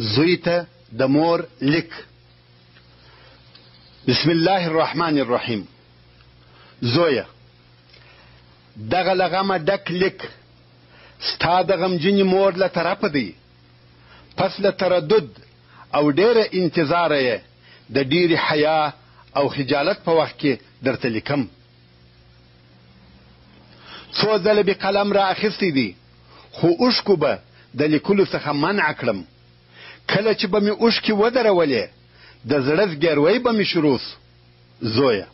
زوی ته د مور لیک. بسم الله الرحمن الرحیم. زویه، دغه لغمه ډک لیک ستا د غمجنې مور له طرفه دی. پس له تردد او ډېره انتظاره یې د ډېرې حیا او خجالت په وخت کې درته لیکم. څو ځله به قلم را اخیستی دی، خو اوښکو به د لیکلو څخه منع کړم. کله چې به مې اوښکې ودرولې، د زړه زګیروی به مې شروع سو. زویه،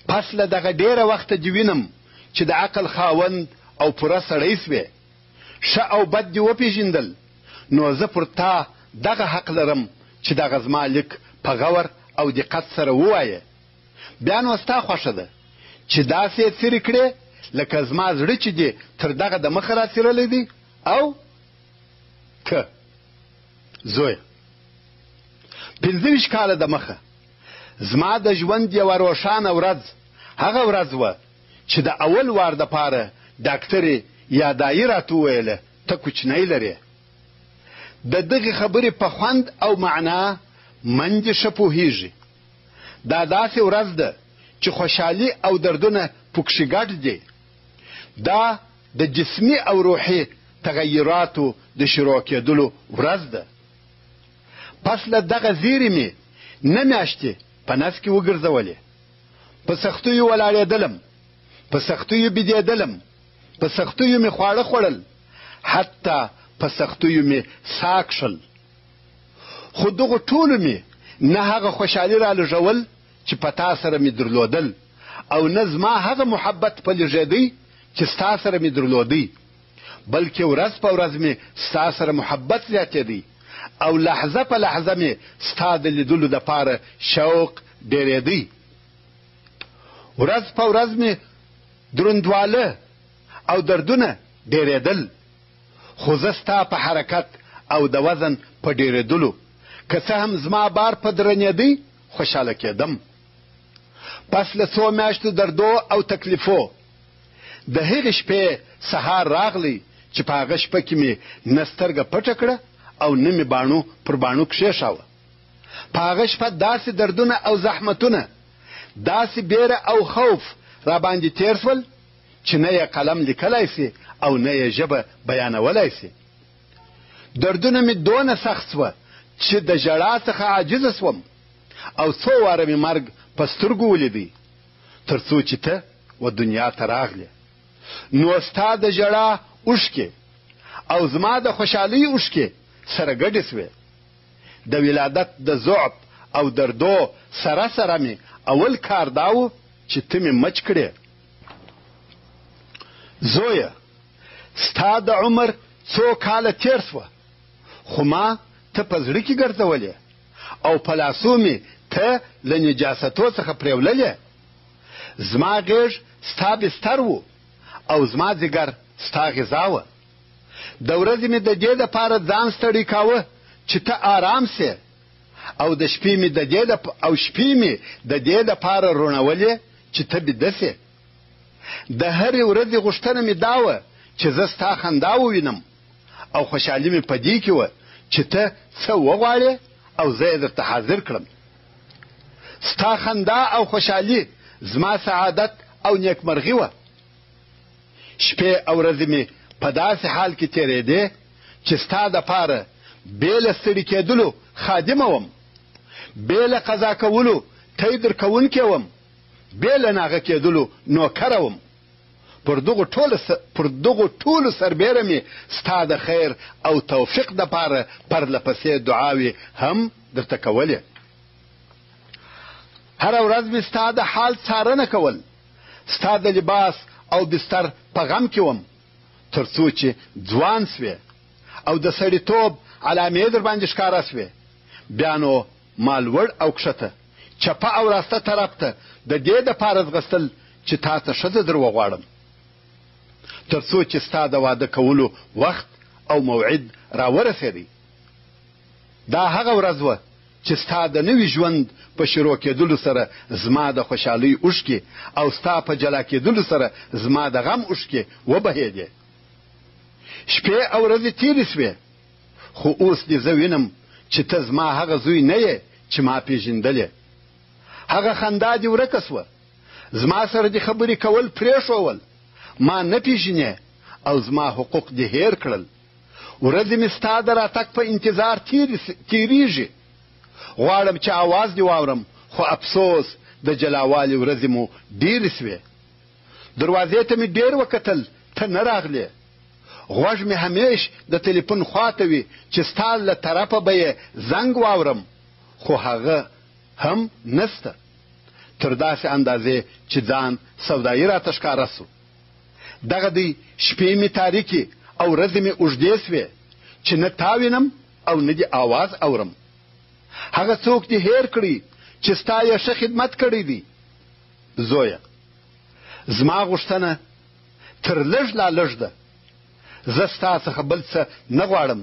پس له دغه ډېره وخته دې وینم چې د عقل خاوند او پوره سړی سوې. ښه او بد دې وپېژندل، نو زه پر تا دغه حق لرم چې دغه زما لیک په غور او دقت سره ووایې. بیا نو ستا خوښه ده چې داسې یې څیرې کړې لکه زما زړه چې دې تر دغه د مخه را څیرلی دی. او که زویه، 25 کاله د مخه زما د ژوند یوه روښانه ورځ هغه ورځ وه چې د اول وار دپاره ډاکټرې یا دایي راته وویله ته کوچنی لرې. د دغې خبرې په خوند او معنا من دې ښه پوهېږي. دا داسې ورځ ده چې خوشحالي او دردونه پکښې ګډ دي. دا د جسمي او روحي تغیراتو د شروع کېدلو ورځ ده. پس له دغه زیرې مې نه میاشتې په نس کې وګرځولې. په سختیو ولاړېدلم، په سختیو بېدېدلم، په سختیو مې خواړه خوړل، حتی په سختیو مې ساه کښل. خو دغو ټولو مې نه هغه خوشحالي را لږول چې په تا سره مې درلودل، او نه زما هغه محبت په لږېدی چې ستا سره مې درلودی، بلکې ورځ په ورځ مې ستا سره محبت زیاتېدی، او لحظه په لحظه مې ستا د لیدلو دپاره شوق ډېرېدی. ورځ په ورځ مې دروندواله او دردونه ډېرېدل، خو زه ستا په حرکت او د وزن په ډېرېدلو که څه هم زما بار په درنېدی خوشحاله کېدم. پس له څو میاشتو دردو او تکلیفو د هغې شپې سهار راغلی چې په هغه شپه کې مې نه سترګه پټه کړه او نه مې باڼو پر باڼو کښېښاوه. په هغه شپه داسې دردونه او زحمتونه، داسې بیره او خوف را باندې تیر شول چې نه یې قلم لیکلی سي او نه یې ژبه بیانولی سي. دردونه مې دونه سخت سوه چې د ژړا څخه عاجزه سوم، او څو واره مې مرګ په سترګو ولیدی، تر څو چې ته و دنیا ته راغلې. نو ستا د ژړا اوښکې او زما د خوشحالۍ اوښکې سره ګډې سوې. د ولادت د ضعف او دردو سره سره مې اول کار دا و چې ته مې مچ کړې. زویه، ستا د عمر څو کاله تیر سوه، خو ما ته په زړه کې ګرځولې او په لاسو مې ته له نجاستو څخه پرېوللې. زما غېږ ستا بستر و او زما ځیګر ستا غذا وه. د ورځې مې د دې دپاره ځان ستړی کاوه چې ته آرام سې، او د شپې مې د دې دپاره روڼولې چې ته بیده سې. د هرې ورځې غوښتنه مې دا وه چې زه ستا خندا ووینم، او خوشحالي مې په دې کې وه چې ته څه وغواړې او زه یې درته حاضر کړم. ستا خندا او خوشحالي زما سعادت او نیکمرغي وه. شپې او ورځې مې په داسې حال کې تېرېدې چې ستا دپاره بې له ستړي کېدلو خادمه وم، بې له قضا کولو تی درکوونکې وم، بې له ناغه کېدلو نوکره وم. پر دغو ټولو سربیره مې ستا د خیر او توفیق دپاره پرله پسې دعاوې هم درته کولې. هره ورځ مې ستا د حال څارنه کول، ستا د لباس او بستر په غم کې وم، تر څو چې ځوان سوې او د سړیتوب علامې در باندې ښکاره سوې. بیا نو ما لوړ او کښته، چپه او راسته طرف ته د دې دپاره ځغستل چې تا ته ښځه در وغواړم، تر څو چې ستا د واده کولو وخت او موعد را ورسېدی. دا هغه ورځ وه چې ستا د نوي ژوند په شروع کېدلو سره زما د خوشحالۍ اوښکې او ستا په جلا کېدلو سره زما د غم اوښکې وبهېدې. شپې او ورځې تېرې سوې، خو اوس دې زه وینم چې ته زما هغه زوی نه یې چې ما پیژندلې. هغه خندا دې ورکه سوه، زما سره دې خبرې کول پرېښول، ما نه پیژنې او زما حقوق دې هیر کړل. ورځې مې ستا د راتګ په انتظار تیریږي. غواړم چې اواز دې واورم، خو افسوس د جلاوالي ورځې مو ډېرې سوې. دروازې ته مې ډېر وکتل، ته نه راغلې. غوږ مې همیش د تلیفون خواته وي چې ستا له طرفه به یې زنګ واورم، خو هغه هم نسته. تر داسې اندازې چې ځان سودایي راته ښکاره سو. دغه دی شپې مې تاریکې او ورځې مې اوږدې سوې چې نه تا وینم او نه دې آواز اورم. هغه څوک دې هیر کړي چې ستا یې ښه خدمت کړی دی. زویه، زما غوښتنه تر لږ لا لږ ده. زه ستا څخه بل څه نه غواړم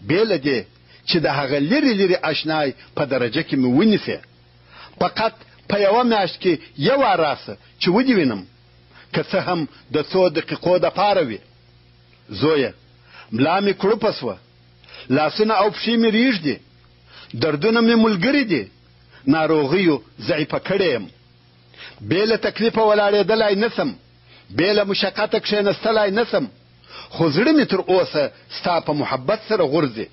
بې له دې چې د هغه لرې لرې اشنای په درجه کې مې ونیسې. فقط په یوه میاشت کې یو وار راسه چې ودې وینم، که څه هم د څو دقیقو دپاره وي. زویه، ملا مې کړوپه سوه، لاسونه او پښې مې ریږدي، دردونه مې ملګري دي، ناروغیو ضعیفه کړی یم. بې له تکلیفه ولاړېدلی نسم، بې له مشقته کښېنستلی نسم، خو زړه مې تر اوسه ستا په محبت سره غورځي.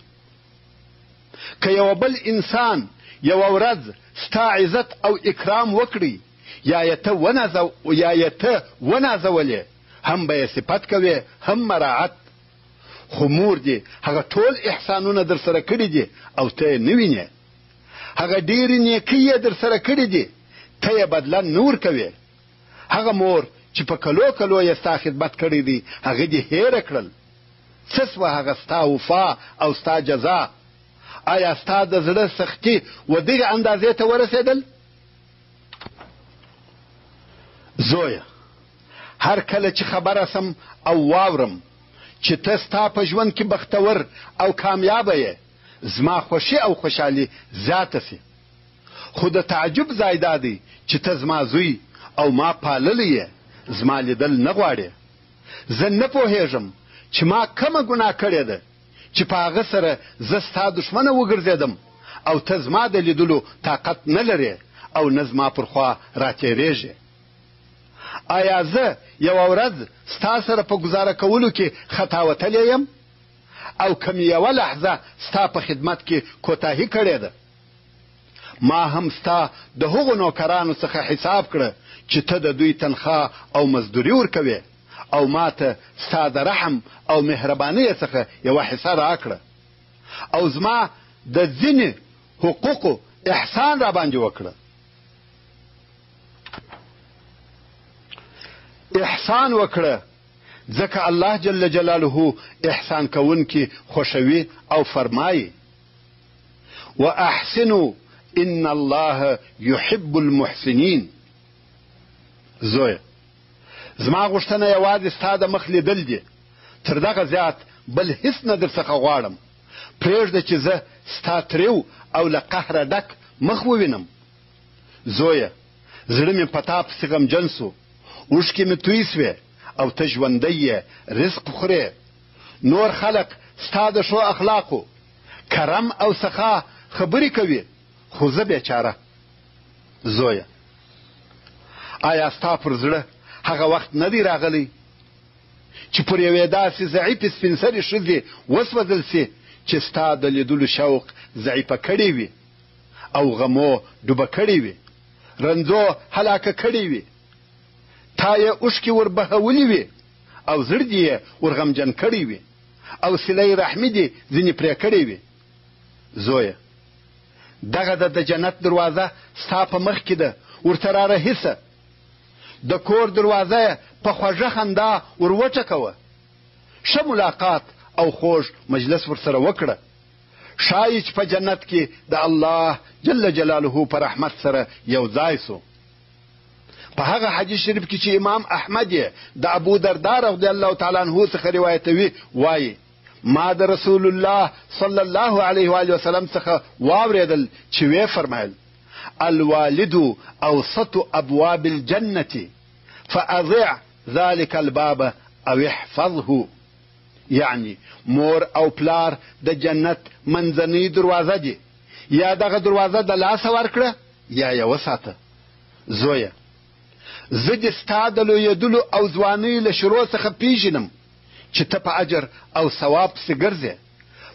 که یو بل انسان یوه ورځ ستا عزت او اکرام وکړي، یا یې ته ونازولې، هم به یې صفت کوې هم مراعت. خو مور دې هغه ټول احسانونه در سره کړي دي او ته یې نه وینې. هغه ډېرې نیکۍ یې در سره کړي دي، ته یې بدله نه ورکوې. هغه مور چې په کلو کلو یې ستا خدمت کړی دی، هغه دې هیره کړل. څه سوه هغه ستا وفا او ستا جزا؟ آیا ستا د زړه سختي و دغې اندازې ته ورسېدل؟ زویه، هر کله چې خبره سم او واورم چې ته ستا په ژوند کې بختور او کامیابه یې، زما خوښي او خوشحالي زیاته سي. خو د تعجب ځای دا دی چې ته زما زوی او ما پاللی یې، زما لیدل نه غواړې. زه نه پوهېږم چې ما کومه ګناه کړې ده چې په هغه سره زه ستا دښمنه وګرځېدم او ته زما د لیدلو طاقت نه لرې او نه زما پر خوا راتېرېږې. آیا زه یوه ورځ ستا سره په ګزاره کولو کې خطا وتلی یم او که مې یوه لحظه ستا په خدمت کې کوتاهي کړې ده؟ ما هم ستا د هغو نوکرانو څخه حساب کړه چې ته د دوی تنخواه او مزدوري ورکوې، او ما ته ستا د رحم او مهربانۍ څخه یوه حصه راکړه، او زما د ځینې حقوقو احسان را باندې وکړه. احسان وکړه ځکه الله جل جلاله احسان کوونکي خوښوي او فرمایي: واحسنوا ان الله يحب المحسنين. زویه، زما غوښتنه یوازې ستا د مخ لیدل دي، تر دغه زیات بل هیڅ نه در څخه غواړم. پرېږده چې زه ستا تریو او له قهره ډک مخ ووینم. زویه، زړه مې په تا پسې غمجن سو، اوښکې مې توی سوې او ته ژوندی یې، رزق خورې. نور خلق ستا د ښو اخلاقو، کرم او سخا خبرې کوي، خو زه بیچاره. زویه، آیا ستا پر زړه هغه وخت نه دی راغلی چې پر یوې داسې ضعیفې سپین سرې ښځې وسوځل سي چې ستا د لیدلو شوق ضعیفه کړی وي او غمو ډوبه کړی وي، رنځو هلاکه کړی وي، تا یې اوښکې وربهولي وي او زړه دې یې ورغمجن کړی وي او صلې رحمي دې ځینې پرې کړی وي؟ زویه، دغه د جنت دروازه ستا په مخ کې ده، ورته رارهي سه. د کور دروازه په خوږه خندا وروچکوه، ښه ملاقات او خوږ مجلس ورسره وکړه. ښایي چې په جنت کې د الله جل جلاله په رحمت سره یو ځای سو. په هغه حدیث شریف کې چې امام احمد یې د ابو درداء رضی الله تعالی عنه څخه روایتوي، وایي: ما د رسول الله صلی الله علیه و آله وسلم څخه واورېدل چې وی فرمایل: الوالد اوسط ابواب الجنه فاضع ذلك الباب او احفظه. یعنی مور او پلار د جنت منځنۍ دروازه دي. یا دغه دروازه د لاسه ورکړه یا یې وساته. زویه، زه دې ستا د لویېدلو او ځوانۍ له شروع څخه پیژنم چې ته په اجر او ثواب پسې ګرځې،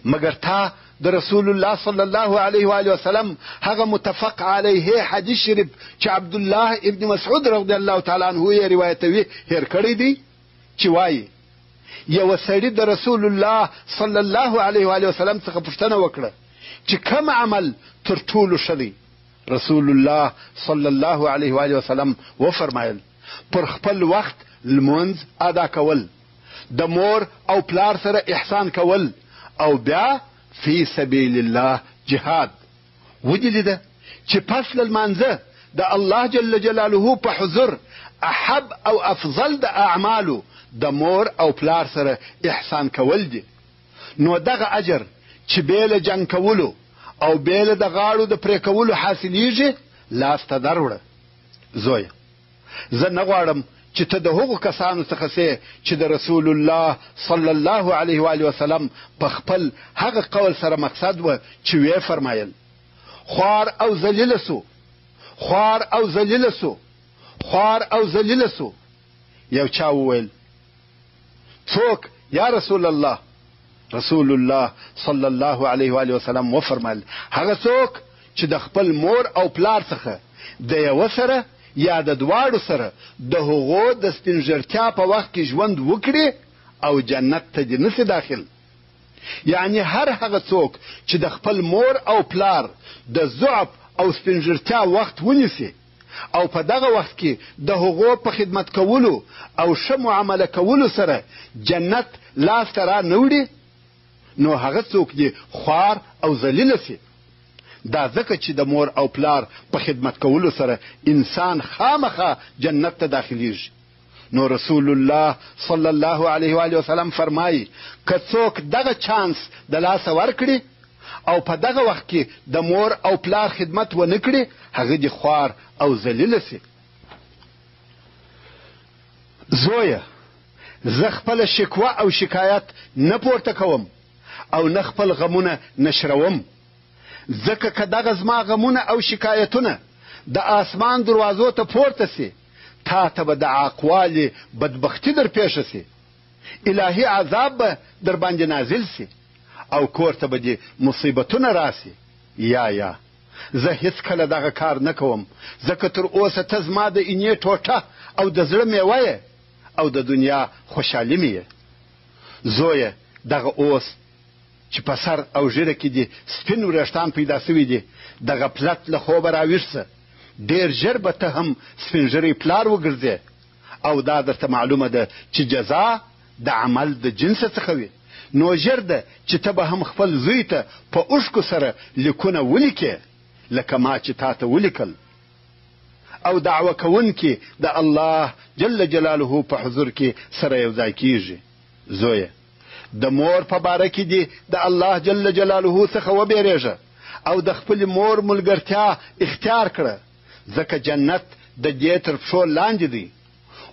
مګر تا د رسول الله صلی الله علیه و آله وسلم هغه متفق علیه حدیث شریف چې عبد الله ابن مسعود رضی الله تعالی عنه یې روایتوي هیر کړی دی چې وایي یو سړي د رسول الله صلی الله علیه و آله وسلم څخه پوښتنه وکړه چې کوم عمل تر ټولو ښه دی؟ رسول الله صلی الله علیه و آله وسلم وفرمایل پر خپل وخت لمونځ ادا کول، د مور او پلار سره احسان کول، او بیا فی سبیل الله جهاد. ودې لیده چې پس له لمانځه د الله جل جلاله په حضور احب او افضل د اعمالو د مور او پلار سره احسان کول دي. نو دغه اجر چې بیله جنگ کولو او بیله د غاړو د پرې کولو حاصلیږي لاس ته دروړه. زویه، زه نه غواړم چې ته د هغو کسانو څخه سې چې د رسول الله صلی الله علیه و آله وسلم په خپل هغه قول سره مقصد و چې ویې فرمایل خوار او ذلیله سو، خوار او ذلیله سو، خوار او ذلیله سو. یو چا وویل څوک یا رسول الله؟ رسول الله صلی الله علیه و آله وسلم وفرمایل هغه څوک چې د خپل مور او پلار څخه د یو سره یا د دواړو سره د هغو د سپینږیرتیا په وخت کې ژوند وکړي او جنت ته دې نسي داخل. یعنی هر هغه څوک چې د خپل مور او پلار د ضعف او سپینږیرتیا وخت ونیسي او په دغه وخت کې د هغو په خدمت کولو او ښه معامله کولو سره جنت لاس ته را نه وړي، نو هغه څوک دې خوار او ذلیله سي. دا ځکه چې د مور او پلار په خدمت کولو سره انسان خامخا جنت ته داخلیږي. نو رسول الله صلی الله علیه و آله وسلم فرمایي که څوک دغه چانس د لاسه ورکړي او په دغه وخت کې د مور او پلار خدمت ونه کړي، هغه دې خوار او ذلیله سي. زویه، زه خپله شکوه او شکایت نه پورته کوم او نه خپل غمونه نشروم، ځکه که دغه زما غمونه او شکایتونه د آسمان دروازو ته پورته سي، تا ته به د عاقوالې بدبختي در پیښه سي، الهي عذاب به در باندې نازل سي او کور ته به دې مصیبتونه راسي. یا زه هیڅکله دغه کار نه کوم، ځکه تر اوسه ته زما د اینې ټوټه او د زړه میوه یې او د دنیا خوشحالي مې یې. زویه، دغه اوس چې په سر او ژیره کې دې سپین وریښتان پیدا سوي دي، د غفلت له خوبه راویښ سه، ډېر ژر به ته هم سپین ژیری پلار وګرځې او دا درته معلومه ده چې جزا د عمل د جنسه څخه وي. نو ژر ده چې ته به هم خپل زوی ته په اوښکو سره لیکونه ولیکې لکه ما چې تا ته ولیکل، او دعوه کوونکي د الله جل جلاله په حضور کې سره یو ځای کیږي. زویه، د مور په باره کې دې د الله جل جلاله څخه وبېرېږه او د خپل مور ملګرتیا اختیار کړه، ځکه جنت د دې تر پښو لاندې دی.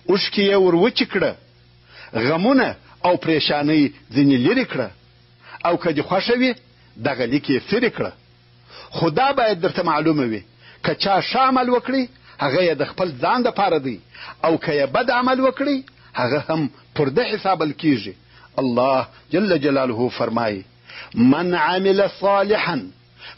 اوښکې یې ور وچې کړه، غمونه او پریشانۍ ځینې لرې کړه، او که دې خوښه وي دغه لیک یې فری کړه. خو دا باید درته معلومه وي که چا ښه عمل وکړي هغه یې د خپل ځان دپاره دی، او که یې بد عمل وکړي هغه هم پر ده حسابل کیږي. الله جل جلاله فرمایي من عمل صالحا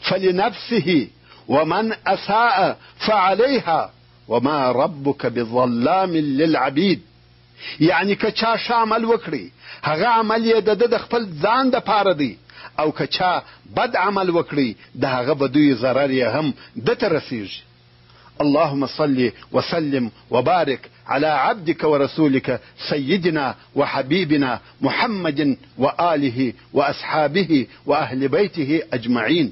فلنفسه ومن اساء فعليها وما ربك بظلام للعبيد. یعنی که چا ښه عمل وکړي هغه عمل یې د خپل ځان دپاره دی، او که چا بد عمل وکړي د هغه بدوی ضرر یې هم ده ته رسیږي. اللهم صل وسلم وبارك على عبدك ورسولك سيدنا وحبيبنا محمد وآله وأصحابه وأهل بيته أجمعين.